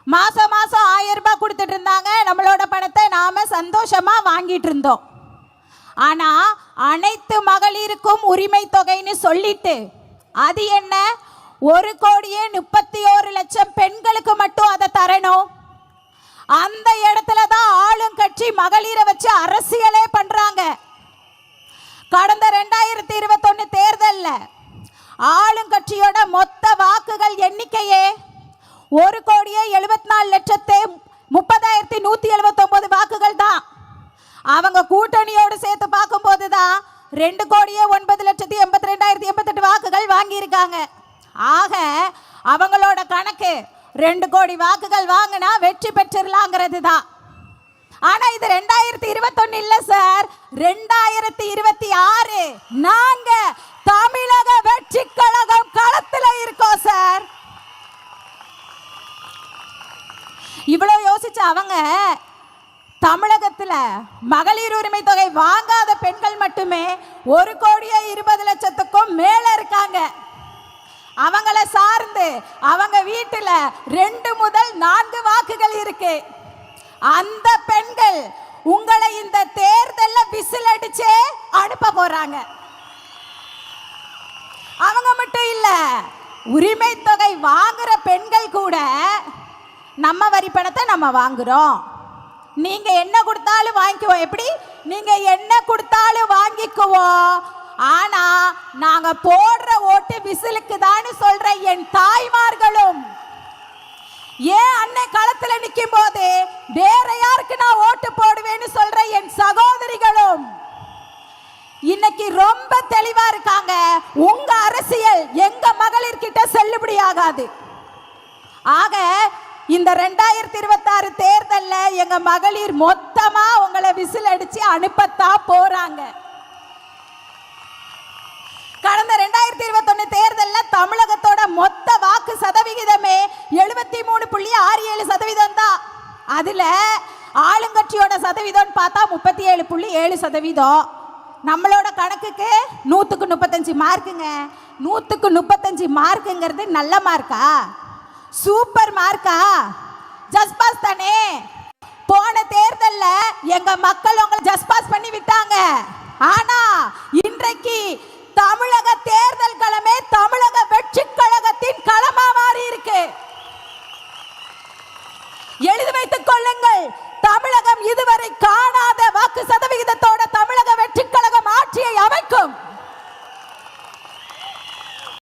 மாசம் மாசம் 1000 ரூபாய் கொடுத்துட்டு இருந்தாங்க. நம்மளோட பணத்தை நாம சந்தோஷமா வாங்கிட்டு இருந்தோம். ஆனா அனைத்து மகளிருக்கும் உரிமை தொகைன்னு சொல்லிட்டு அது என்ன 1,31,00,000 பெண்களுக்கு மட்டும் அதை தரணும். அந்த இடத்துல தான் ஆளுங்கட்சி மகளிரை வச்சு அரசியலே பண்றாங்க. கடந்த 2021 தேர்தலில் ஆளுங்கட்சியோட மொத்த வாக்குகள் எண்ணிக்கையே 1,74,30,179 வாக்குகள் தான். அவங்க கூட்டணியோடு சேர்த்து பார்க்கும்போது தான் 2,09,82,088 வாக்குகள் வாங்கியிருக்காங்க. ஆக அவங்களோட கணக்கு 2 கோடி வாக்குகள் வாங்கினா வெற்றி பெற்றிடலாங்கிறது தான். ஆனா இது 2021 இல்ல சார், 2026. நாங்க தமிழக வெற்றி கழகம் களத்துல இருக்கோம் சார். இவ்வளவு யோசிச்ச அவங்க தமிழகத்துல மகளிர் உரிமை தொகை வாங்காத பெண்கள் மட்டுமே 1,20,00,000க்கும் மேல இருக்காங்க. அவங்கள சார்ந்து அவங்க வீட்டுல 2 முதல் 4 வாக்குகள் இருக்கு. அந்த பெண்கள் உங்களை இந்த தேர்தலில் விசில் அடிச்சே அனுப்ப போறாங்க. அவங்க மட்டும் இல்ல, உரிமை தொகை வாங்குற பெண்கள் கூட நம்ம வரி பணத்தை நம்ம வாங்குறோம், நீங்க என்ன கொடுத்தாலும் வாங்கிக்குவோம். எப்படி? நீங்க என்ன கொடுத்தாலும் வாங்கிக்குவோம், ஆனா நாங்க போடுற ஓட்டு விசிலுக்கு தான் சொல்ற என் தாய்மார்களும், ஏன் அன்னை களத்துல நிற்கும் போது வேற யாருக்கு நான் ஓட்டு போடுவேன்னு சொல்ற என் சகோதரிகளும் இன்னைக்கு ரொம்ப தெளிவா இருக்காங்க. உங்க அரசியல் எங்க மகளிர் கிட்ட செல்லுபடி ஆகாது. ஆக இந்த 2026 தேர்தலில் எங்க மகளிர் மொத்தமா உங்களை விசில் அடிச்சு அனுப்பத்தான் போறாங்க. கடந்த 2021 தேர்தலில் தமிழகத்தோட மொத்த வாக்கு சதவிகிதமே 73.67% தான். அதுல ஆளுங்கட்சியோட சதவீதம் பார்த்தா 37.7%. நம்மளோட கணக்குக்கு 100க்கு 35 மார்க்குங்க. 100க்கு 35 மார்க்குங்கிறது நல்ல மார்க்கா? சூப்பர் மார்க்கா? ஜஸ்ட் பாஸ் தானே. போன தேர்தலில் எங்க மக்கள் உங்களை ஜஸ்ட் பாஸ் பண்ணி விட்டாங்க. ஆனா இன்றைக்கு தமிழக தேர்தல் களமே தமிழக வெற்றி